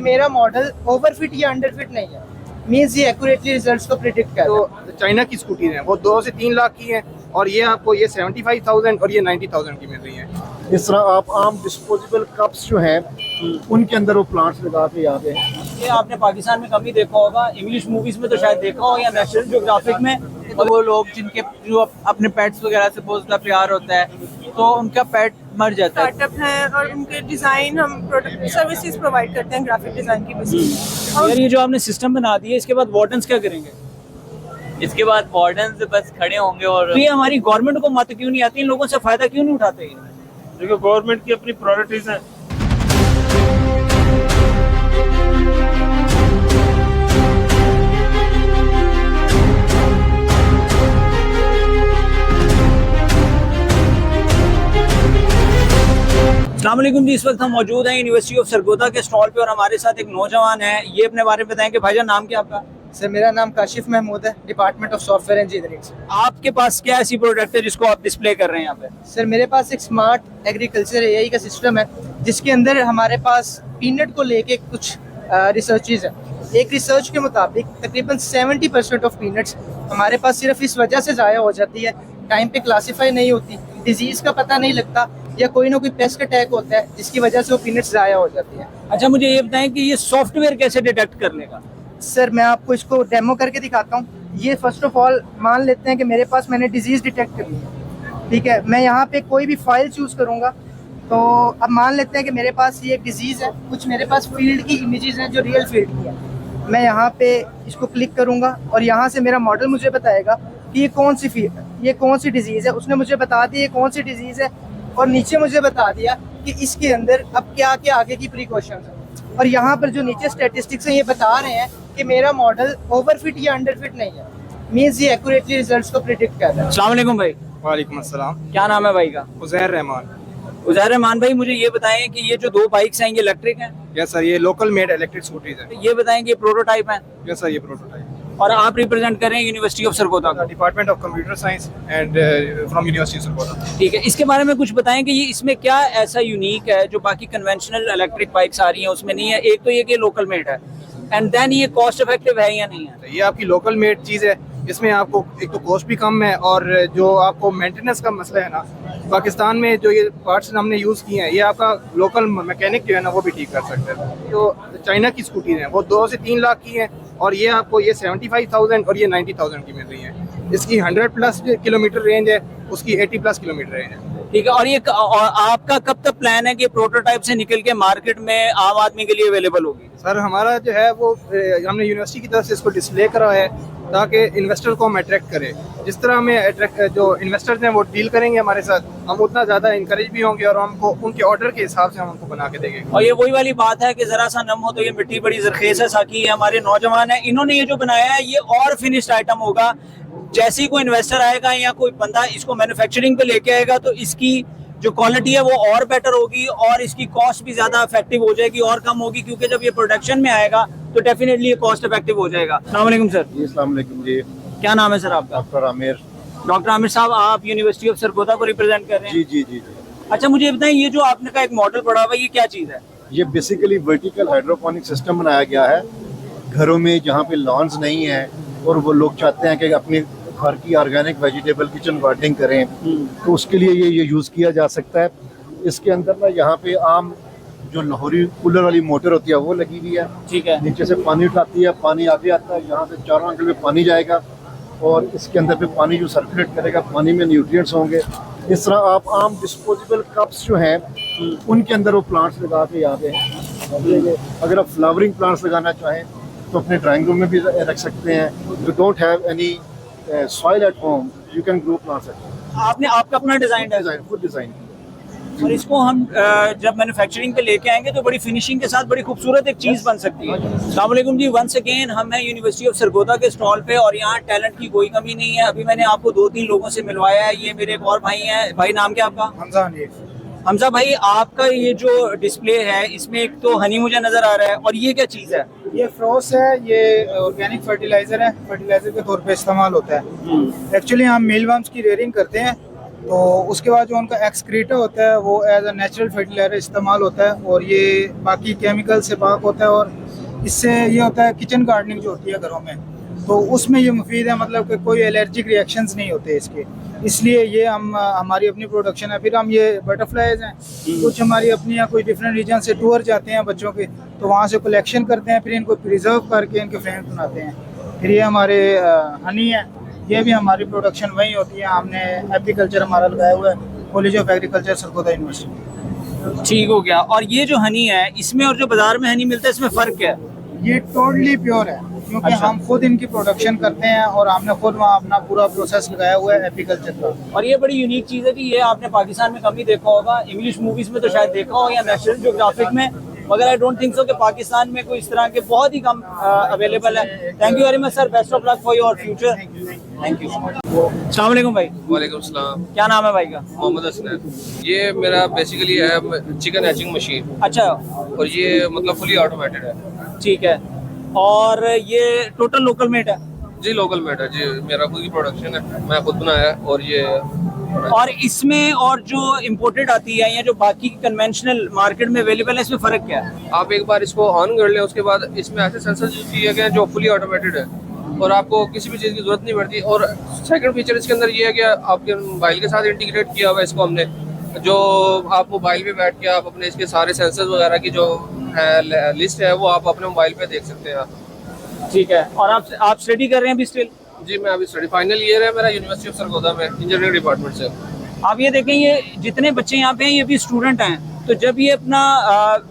मेरा model over fit या under fit नहीं है, मींस ये एक्यूरेटली रिजल्ट्स को प्रिडिक्ट कर रहा है। तो चाइना की स्कूटी है वो 2 से 3 लाख की है और ये आपको ये 75,000 और ये 90,000 की मिल रही है। इस तरह आप आम डिस्पोजेबल कप्स जो हैं उनके अंदर वो प्लांट्स लगा के यहाँ पे ये आपने पाकिस्तान में कम ही देखा होगा, इंग्लिश मूवीज में तो शायद देखा हो या नेशनल ज्योग्राफिक में। तो वो लोग जिनके जो अपने पेट्स वगैरह से बहुत ज़्यादा प्यार होता है तो उनका पेट मर जाता है। स्टार्टअप है और उनके डिज़ाइन हम प्रोडक्ट सर्विसेज प्रोवाइड करते हैं ग्राफिक डिज़ाइन की बेसिस। यार ये जो आपने सिस्टम बना दिया इसके बाद वार्डन्स क्या करेंगे? इसके बाद वार्डन्स बस खड़े होंगे और तो ये हमारी गवर्नमेंट को मत क्यों नहीं आती, इन लोगों से फायदा क्यों नहीं उठाते? देखो गवर्नमेंट की अपनी प्रायोरिटीज हैं। अस्सलाम वालेकुम जी, इस वक्त हम मौजूद हैं यूनिवर्सिटी ऑफ सरगोदा के स्टॉल पे और हमारे साथ एक नौजवान है। ये अपने बारे में बताएंगे। भाईजान नाम क्या आपका? सर मेरा नाम काशिफ महमूद है, डिपार्टमेंट ऑफ सॉफ्टवेयर इंजीनियरिंग से। आपके पास क्या ऐसी प्रोडक्ट है जिसको आप डिस्प्ले कर रहे हैं यहाँ पे? सर मेरे पास एक स्मार्ट एग्रीकल्चर एआई का सिस्टम है जिसके अंदर हमारे पास पीनट को लेके कुछ रिसर्चेज है। एक रिसर्च के मुताबिक तकरीबन 70% ऑफ पीनट्स हमारे पास सिर्फ इस वजह से ज़ाया हो जाती है, टाइम पे क्लासीफाई नहीं होती, डिजीज़ का पता नहीं लगता या कोई ना कोई पेस्ट अटैक होता है जिसकी वजह से वो पीनट्स ज़ाया हो जाती है। अच्छा मुझे ये बताएं कि ये सॉफ्टवेयर कैसे डिटेक्ट कर लेगा? सर मैं आपको इसको डेमो करके दिखाता हूँ। ये फर्स्ट ऑफ ऑल मान लेते हैं कि मेरे पास मैंने डिजीज़ डिटेक्ट कर ली है, ठीक है। मैं यहाँ पे कोई भी फाइल चूज़ करूँगा तो अब मान लेते हैं कि मेरे पास ये एक डिजीज़ है, कुछ मेरे पास फील्ड की इमेजेस हैं जो रियल फील्ड की है। मैं यहाँ पे इसको क्लिक करूँगा और यहाँ से मेरा मॉडल मुझे बताएगा कि ये कौन सी डिजीज़ है। उसने मुझे बता दी ये कौन सी डिजीज़ है और नीचे मुझे बता दिया कि इसके अंदर अब क्या क्या आगे की प्रिकॉशंस है। और यहाँ पर जो नीचे स्टैटिस्टिक्स हैं ये बता रहे हैं कि मेरा मॉडल ओवर फिट या अंडर फिट नहीं है, मींस ये एक्यूरेटली रिजल्ट्स को प्रिडिक्ट कर रहा है। अस्सलाम वालेकुम भाई। वालेकुम अस्सलाम। क्या नाम है भाई का? उज़ैर रहमान। उज़ैर रहमान भाई, मुझे ये बताएं कि ये जो 2 बाइक्स हैं ये इलेक्ट्रिक हैं? यस सर, ये लोकल मेड इलेक्ट्रिक स्कूटीज है। ये बताएं कि ये प्रोटोटाइप हैं? यस सर, ये प्रोटोटाइप। और आप रिप्रेजेंट कर रहे हैं यूनिवर्सिटी ऑफ सरगोदा का? Department of computer science and from university Sargodha. ठीक है, इसके बारे में कुछ बताएं कि ये इसमें क्या ऐसा यूनिक है जो बाकी कन्वेंशनल इलेक्ट्रिक बाइक्स आ रही हैं उसमें नहीं है? एक तो ये कि लोकल मेड है एंड देन ये कॉस्ट इफेक्टिव है या नहीं है? ये आपकी लोकल मेड चीज़ है, इसमें आपको एक तो कॉस्ट भी कम है और जो आपको मेंटेनेंस का मसला है ना, पाकिस्तान में जो ये पार्ट्स हमने यूज़ किए हैं ये आपका लोकल मैकेनिक जो है ना वो भी ठीक कर सकते हैं। तो चाइना की स्कूटी है वो 2 से 3 लाख की है और ये आपको ये 75,000 और ये 90,000 की मिल रही है। इसकी 100+ किलोमीटर रेंज है, उसकी 80+ किलोमीटर रेंज है। ठीक है, और ये और आपका कब तक प्लान है कि प्रोटोटाइप से निकल के मार्केट में आम आदमी के लिए अवेलेबल होगी? सर हमारा जो है वो हमने यूनिवर्सिटी की तरफ से इसको डिस्प्ले करा है ताकि इन्वेस्टर को हम अट्रैक्ट करें। जिस तरह हमें जो इन्वेस्टर्स हैं वो डील करेंगे हमारे साथ, हम उतना ज़्यादा इंकरेज भी होंगे और हमको उनके ऑर्डर के हिसाब से हम उनको बना के देंगे। और ये वही वाली बात है कि जरा सा नम हो तो ये मिट्टी बड़ी जरखेज है। साकी ये हमारे नौजवान है, इन्होंने ये जो बनाया है ये और फिनिश्ड आइटम होगा। जैसे ही कोई इन्वेस्टर आएगा या कोई बंदा इसको मैन्युफैक्चरिंग पे लेके आएगा तो इसकी जो क्वालिटी है वो और बेटर होगी और इसकी कॉस्ट भी ज्यादा इफेक्टिव हो जाएगी और कम होगी, क्योंकि जब ये प्रोडक्शन में आएगा तो डेफिनेटली ये कॉस्ट इफेक्टिव हो जाएगा। अस्सलाम वालेकुम सर। जी अस्सलाम वालेकुम जी। क्या नाम है सर आपका? डॉक्टर आमिर। डॉक्टर आमिर साहब, आप यूनिवर्सिटी ऑफ सरगोदा को रिप्रेजेंट कर रहे हैं? जी जी जी जी। अच्छा मुझे ये बताएं, ये जो आपने का एक मॉडल पड़ा हुआ है ये क्या चीज़ है? ये बेसिकली वर्टिकल हाइड्रोपोनिक सिस्टम बनाया गया है घरों में जहाँ पे लॉन्स नहीं है और वो लोग चाहते हैं कि अपने घर की ऑर्गेनिक वेजिटेबल किचन गार्डनिंग करें तो उसके लिए ये यूज़ किया जा सकता है। इसके अंदर ना यहाँ पे आम जो लाहौरी कूलर वाली मोटर होती है वो लगी हुई है। ठीक है। नीचे से पानी उठाती है, पानी आगे आता है, यहाँ से चारों एंगल में पानी जाएगा और इसके अंदर पे पानी जो सर्कुलेट करेगा, पानी में न्यूट्रिएंट्स होंगे। इस तरह आप आम डिस्पोजेबल कप्स जो हैं उनके अंदर वो प्लांट्स लगा के यहाँ पे अगर आप फ्लावरिंग प्लांट्स लगाना चाहें तो अपने ड्राइंग रूम में भी रख सकते हैं। You don't have any soil at home, you can grow plants. आपने आपका अपना डिजाइन है? खुद डिज़ाइन। और इसको हम जब मैन्युफैक्चरिंग पे लेके आएंगे तो बड़ी फिनिशिंग के साथ बड़ी खूबसूरत एक चीज़ बन सकती है। अस्सलाम वालेकुम जी, वंस अगेन हम हैं यूनिवर्सिटी ऑफ सरगोदा के स्टॉल पे और यहाँ टैलेंट की कोई कमी नहीं है। अभी मैंने आपको 2-3 लोगों से मिलवाया है। ये मेरे एक और भाई हैं। भाई नाम क्या आपका? हमजा। हमजा भाई, आपका ये जो डिस्प्ले है इसमें एक तो हनी मुझे नजर आ रहा है और ये क्या चीज़ है? ये फ्रोस है, ये ऑर्गेनिक फर्टिलाइजर है, फर्टिलाइजर के तौर पे इस्तेमाल होता है। एक्चुअली हम मीलवर्म्स की रेयरिंग करते हैं तो उसके बाद जो उनका एक्सक्रीटा होता है वो एज अ नेचुरल फर्टिलाइजर इस्तेमाल होता है और ये बाकी केमिकल से पाक होता है और इससे ये होता है किचन गार्डनिंग जो होती है घरों में तो उसमें ये मुफीद है, मतलब कि कोई एलर्जिक रिएक्शंस नहीं होते इसके, इसलिए ये हम हमारी अपनी प्रोडक्शन है। फिर हम ये बटरफ्लाइज हैं कुछ हमारी अपनी या कोई डिफरेंट रीजन से टूर जाते हैं बच्चों के, तो वहाँ से कलेक्शन करते हैं, फिर इनको प्रिजर्व करके इनके फ्रेम्स बनाते हैं। फिर ये हमारे हनी है, ये भी हमारी प्रोडक्शन वही होती है। हमने एग्रीकल्चर हमारा लगाया हुआ है college of agriculture Sargodha university. ठीक हो गया। और ये जो हनी है इसमें और जो बाजार में हनी मिलता है इसमें फ़र्क क्या है? ये टोटली प्योर है क्योंकि अच्छा। हम खुद इनकी प्रोडक्शन करते हैं और हमने खुद वहाँ अपना पूरा प्रोसेस लगाया हुआ है एग्रीकल्चर का। और ये बड़ी यूनिक चीज़ है कि ये आपने पाकिस्तान में कम ही देखा होगा, इंग्लिश मूवीज़ में तो शायद देखा हो या नेशनल ज्योग्राफिक में, मगर आई डोंट थिंक सो कि पाकिस्तान में कोई इस तरह के बहुत ही कम अवेलेबल है। Thank you very much sir, best of luck for your future. Thank you. अस्सलाम वालेकुम भाई। वालेकुम सलाम। क्या नाम है भाई का? मोहम्मद हसनैन। ये मेरा बेसिकली है चिकन हैचिंग मशीन अच्छा, और ये मतलब फुली ऑटोमेटेड है। ठीक है। और ये टोटल लोकल मेड है? जी लोकल मेड है जी, मेरा खुद की प्रोडक्शन है, मैं खुद बनाया है। और ये और इसमें और जो इम्पोर्टेड आती है या जो बाकी कन्वेंशनल मार्केट में अवेलेबल है इसमें फ़र्क क्या है? आप एक बार इसको ऑन कर लें, उसके बाद इसमें ऐसे सेंसर यूज किए गए हैं जो फुली ऑटोमेटेड है और आपको किसी भी चीज़ की जरूरत नहीं पड़ती। और सेकंड फीचर इसके अंदर ये है कि आपके मोबाइल के साथ इंटीग्रेट किया हुआ है इसको हमने, जो आप मोबाइल पे बैठ के आप अपने इसके सारे सेंसर्स वगैरह की जो है लिस्ट है वो आप अपने मोबाइल पे देख सकते हैं। ठीक है। और आप स्टडी कर रहे हैं अभी स्टिल? जी मैं अभी स्टडी फाइनल ईयर है मेरा यूनिवर्सिटी ऑफ सरगोदा में इंजीनियरिंग डिपार्टमेंट से। आप ये देखें, ये जितने बच्चे यहाँ पे हैं ये भी स्टूडेंट हैं, तो जब ये अपना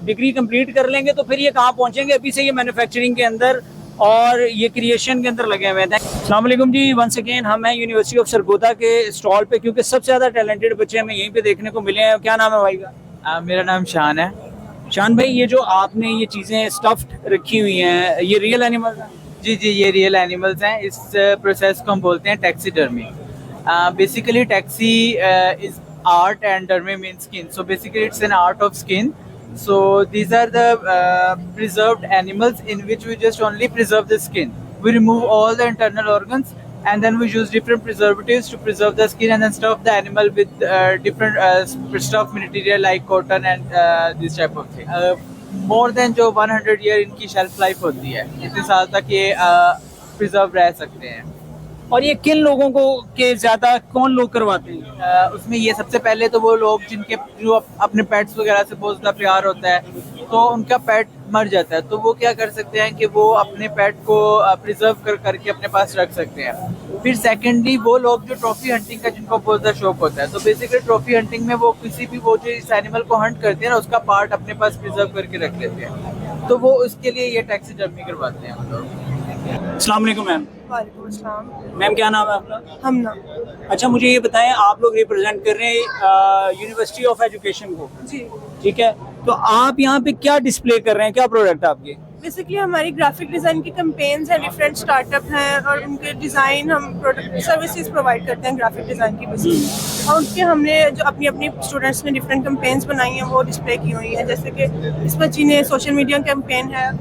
डिग्री कंप्लीट कर लेंगे तो फिर ये कहाँ पहुँचेंगे? अभी से ये मैन्युफैक्चरिंग के अंदर और ये क्रिएशन के अंदर लगे हुए हैं। अस्सलाम वालेकुम जी, वंस अगेन हम हैं यूनिवर्सिटी ऑफ सरगोदा के स्टॉल पे, क्योंकि सबसे ज़्यादा टैलेंटेड बच्चे हमें यहीं पे देखने को मिले हैं। क्या नाम है भाई का? मेरा नाम शान है। शान भाई, ये जो आपने ये चीज़ें स्टफ्ड रखी हुई हैं, ये रियल एनिमल है? जी जी, ये रियल एनिमल्स हैं। इस प्रोसेस को हम बोलते हैं taxidermy. Basically taxi is art and Dermi mean skin, so basically it's an art of skin. So these are the preserved animals in which we just only preserve the skin. We remove all the internal organs and then we use different preservatives to preserve the skin and then stuff the animal with different stuff material like cotton and this type of thing. More than जो 100 year इनकी shelf life होती है, इतने साल तक ये preserve रह सकते हैं. और ये किन लोगों को के ज्यादा कौन लोग करवाते हैं? उसमें ये सबसे पहले तो वो लोग जिनके जो अपने पेट्स वगैरह से बहुत ज़्यादा प्यार होता है, तो उनका पेट मर जाता है, तो वो क्या कर सकते हैं कि वो अपने पेट को प्रिजर्व करके अपने पास रख सकते हैं. फिर सेकेंडली वो लोग जो ट्रॉफी हंटिंग का जिनको बहुत ज़्यादा शौक होता है, तो बेसिकली ट्रॉफी हंटिंग में वो किसी भी वो जो इस एनिमल को हंट करते हैं ना, उसका पार्ट अपने पास प्रिजर्व करके रख लेते हैं, तो वो उसके लिए ये टैक्सीडर्मी करवाते हैं हम लोग. अस्सलाम वालेकुम मैम. वालेकुम अस्सलाम. मैम क्या नाम है आपका? हमना. अच्छा, मुझे ये बताएं, आप लोग रिप्रेजेंट कर रहे हैं यूनिवर्सिटी ऑफ एजुकेशन को, जी. ठीक है, तो आप यहाँ पे क्या डिस्प्ले कर रहे हैं, क्या प्रोडक्ट आपके? बेसिकली हमारी ग्राफिक डिज़ाइन की कैंपेन्स हैं, डिफरेंट स्टार्टअप हैं और उनके डिज़ाइन हम प्रोडक्ट सर्विसेज प्रोवाइड करते हैं ग्राफिक डिज़ाइन की बेसिस, और उनके हमने जो अपनी अपनी स्टूडेंट्स ने डिफरेंट कैंपेन्स बनाई हैं वो डिस्प्ले की हुई हैं. जैसे कि इस बच्ची ने सोशल मीडिया कैंपेन है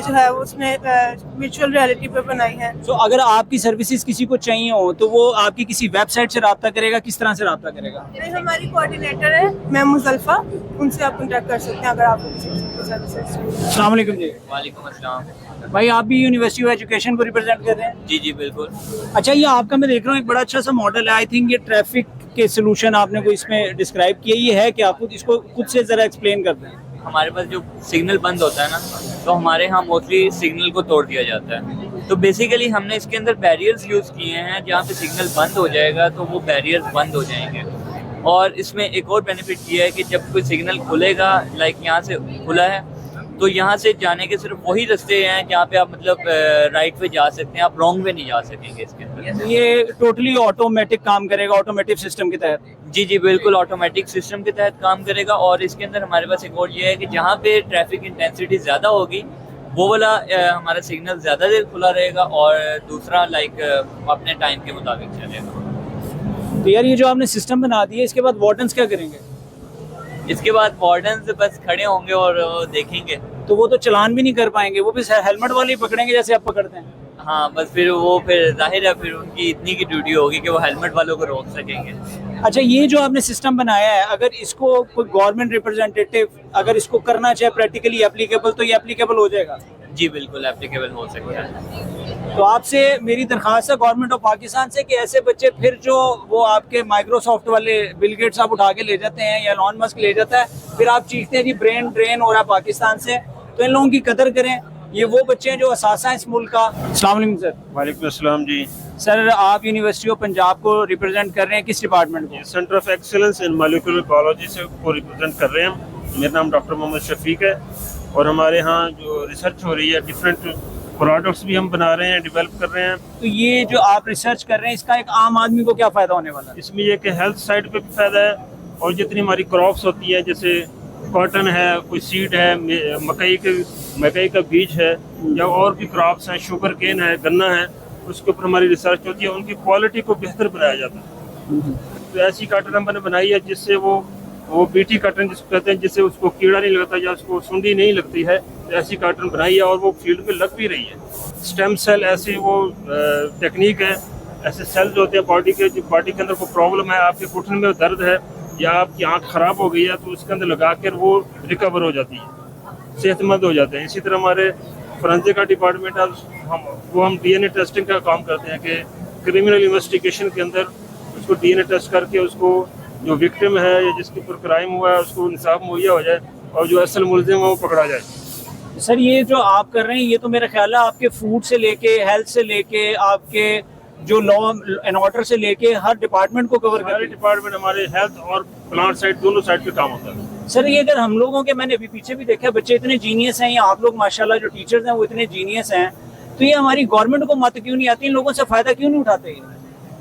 जो है उसने वर्चुअल रियलिटी पे बनाई है. तो अगर आपकी सर्विसेज किसी को चाहिए हो तो वो आपकी किसी वेबसाइट से रब्ता करेगा, किस तरह से रब्ता करेगा? हमारी कोऑर्डिनेटर है मैम मुजल्फा, उनसे आप कॉन्टैक्ट कर सकते हैं अगर आपको किसी सर्विसेज. अस्सलाम वालेकुम जी. वालेकुम अस्सलाम. भाई, आप भी यूनिवर्सिटी ऑफ एजुकेशन को रिप्रेजेंट कर रहे हैं? जी जी बिल्कुल. अच्छा, ये आपका मैं देख रहा हूँ एक बड़ा अच्छा सा मॉडल है. आई थिंक ये ट्रैफिक के सोल्यूशन आपने कोई इसमें डिस्क्राइब किया, ये है कि आपको इसको खुद से ज़रा एक्सप्लेन करते हैं. हमारे पास जो सिग्नल बंद होता है ना, तो हमारे यहाँ मोस्टली सिग्नल को तोड़ दिया जाता है. तो बेसिकली हमने इसके अंदर बैरियर्स यूज़ किए हैं, जहाँ पे सिग्नल बंद हो जाएगा तो वो बैरियर्स बंद हो जाएंगे. और इसमें एक और बेनिफिट ये है कि जब कोई सिग्नल खुलेगा, लाइक यहाँ से खुला है, तो यहाँ से जाने के सिर्फ वही रास्ते हैं जहाँ पे आप मतलब राइट पे जा सकते हैं, आप रॉन्ग वे नहीं जा सकेंगे इसके अंदर. ये टोटली ऑटोमेटिक काम करेगा, ऑटोमेटिक सिस्टम के तहत? जी जी बिल्कुल, ऑटोमेटिक सिस्टम के तहत काम करेगा. और इसके अंदर हमारे पास एक और ये है कि जहाँ पे ट्रैफिक इंटेंसिटी ज़्यादा होगी वो वाला हमारा सिग्नल ज़्यादा देर खुला रहेगा और दूसरा लाइक अपने टाइम के मुताबिक चलेगा. तो यार, ये जो आपने सिस्टम बना दिया, इसके बाद वार्डन्स क्या करेंगे? इसके बाद वार्डन्स बस खड़े होंगे और देखेंगे. तो वो तो चलान भी नहीं कर पाएंगे, वो भी हेलमेट वाले ही पकड़ेंगे जैसे आप पकड़ते हैं? हाँ बस फिर जाहिर है फिर उनकी इतनी की ड्यूटी होगी कि वो हेलमेट वालों को रोक सकेंगे। अच्छा, ये जो आपने सिस्टम बनाया है, अगर इसको कोई गवर्नमेंट रिप्रेजेंटेटिव अगर इसको करना चाहे प्रैक्टिकली एप्लीकेबल, तो ये एप्लीकेबल हो जाएगा? जी बिल्कुल एप्लीकेबल हो सकता है। तो आपसे मेरी दरख्वास्त है गवर्नमेंट ऑफ पाकिस्तान से कि ऐसे बच्चे फिर जो वो आपके माइक्रोसॉफ्ट वाले बिल गेट्स आप उठा के ले जाते हैं या एलन मस्क ले जाता है, फिर आप चीखते हैं जी ब्रेन ड्रेन हो रहा है पाकिस्तान से, तो इन लोगों की कदर करें। ये वो बच्चे हैं जो असासा है इस मुल्क का। अस्सलाम वालेकुम सर। वालेकुम अस्सलाम जी। सर, आप यूनिवर्सिटी ऑफ पंजाब को रिप्रेजेंट कर रहे हैं, किस डिपार्टमेंट को? Centre of excellence in molecular biology से को रिप्रेजेंट कर रहे हैं। मेरा नाम डॉक्टर मोहम्मद शफीक है और हमारे यहाँ जो रिसर्च हो रही है, डिफरेंट प्रोडक्ट्स भी हम बना रहे हैं, डेवलप कर रहे हैं। तो ये जो आप रिसर्च कर रहे हैं, इसका एक आम आदमी को क्या फ़ायदा होने वाला है? इसमें यह कि हेल्थ साइड पे भी फ़ायदा है और जितनी हमारी क्रॉप्स होती है, जैसे कॉटन है, कोई सीड है, मकई का बीज है या और भी क्रॉप्स हैं, शुगर केन है, गन्ना है, उसके ऊपर हमारी रिसर्च होती है, उनकी क्वालिटी को बेहतर बनाया जाता है। तो ऐसी कॉटन हमने बनाई है जिससे वो बीटी कॉटन जिसको कहते हैं, जिससे उसको कीड़ा नहीं लगता या उसको सुंडी नहीं लगती है, तो ऐसी कॉटन बनाई है और वो फील्ड में लग भी रही है। स्टेम सेल ऐसी वो टेक्निक है, ऐसे सेल्स होते हैं बॉडी के, जो बॉडी के अंदर कोई प्रॉब्लम है, आपके घुटने में दर्द है या आपकी आँख ख़राब हो गई है, तो उसके अंदर लगा कर वो रिकवर हो जाती है, सेहतमंद हो जाते हैं। इसी तरह हमारे फोरेंसिक का डिपार्टमेंट है, हम DNA टेस्टिंग का काम करते हैं कि क्रिमिनल इन्वेस्टिगेशन के अंदर उसको DNA टेस्ट करके उसको जो विक्टिम है या जिसके ऊपर क्राइम हुआ है उसको इंसाफ मुहैया हो जाए और जो असल मुलजिम है वो पकड़ा जाए। सर, ये जो आप कर रहे हैं ये तो मेरा ख्याल है आपके फूड से लेके हेल्थ से लेके आपके जो लॉ एंड ऑर्डर से लेके हर डिपार्टमेंट को कवर कर रहे हैं। डिपार्टमेंट हमारे हेल्थ और प्लांट साइड दोनों साइड पे काम होता है। सर, ये अगर हम लोगों के, मैंने अभी पीछे भी देखा बच्चे इतने जीनियस हैं, या आप लोग माशाल्लाह जो टीचर्स हैं वो इतने जीनियस हैं, तो ये हमारी गवर्नमेंट को मत क्यों नहीं आती, इन लोगों से फायदा क्यों नहीं उठाते?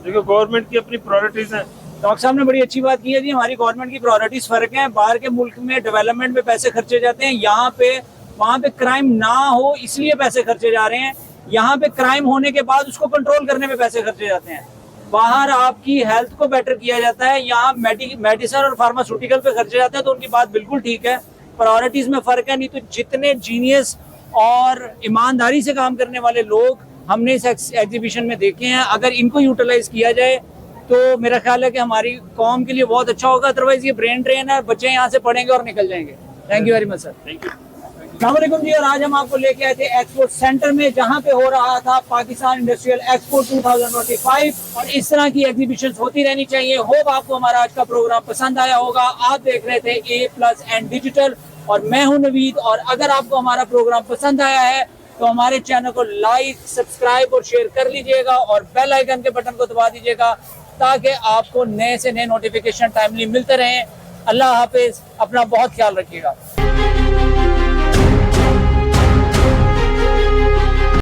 देखो गवर्नमेंट की अपनी प्रायोरिटीज हैं। डॉक्टर साहब ने बड़ी अच्छी बात की है जी, हमारी गवर्नमेंट की प्रायोरिटीज फर्क है। बाहर के मुल्क में डेवलपमेंट में पैसे खर्चे जाते हैं, यहाँ पे वहाँ पे क्राइम ना हो इसलिए पैसे खर्चे जा रहे हैं, यहाँ पे क्राइम होने के बाद उसको कंट्रोल करने में पैसे खर्चे जाते हैं। बाहर आपकी हेल्थ को बेटर किया जाता है, यहाँ मेडिसिन और फार्मास्यूटिकल पे खर्चे जाते हैं। तो उनकी बात बिल्कुल ठीक है, प्रायोरिटीज में फर्क है। नहीं तो जितने जीनियस और ईमानदारी से काम करने वाले लोग हमने इस एग्जीबिशन में देखे हैं, अगर इनको यूटिलाइज किया जाए तो मेरा ख्याल है कि हमारी कौम के लिए बहुत अच्छा होगा। अदरवाइज ये ब्रेन ड्रेन है, बच्चे यहाँ से पढ़ेंगे और निकल जाएंगे। Thank you very much sir. Thank you. अस्सलामुअलैकुम जी, और आज हम आपको लेके आए थे एक्सपोर्ट सेंटर में, जहाँ पे हो रहा था पाकिस्तान इंडस्ट्रियल एक्सपो 2025, और इस तरह की एग्जीबिशंस होती रहनी चाहिए। होप आपको हमारा आज का प्रोग्राम पसंद आया होगा। आप देख रहे थे A+ एंड डिजिटल और मैं हूं नवीद। और अगर आपको हमारा प्रोग्राम पसंद आया है तो हमारे चैनल को लाइक, सब्सक्राइब और शेयर कर लीजिएगा और बेल आइकन के बटन को दबा दीजिएगा ताकि आपको नए से नए नोटिफिकेशन टाइमली मिलते रहें। अल्लाह हाफिज, अपना बहुत ख्याल रखिएगा।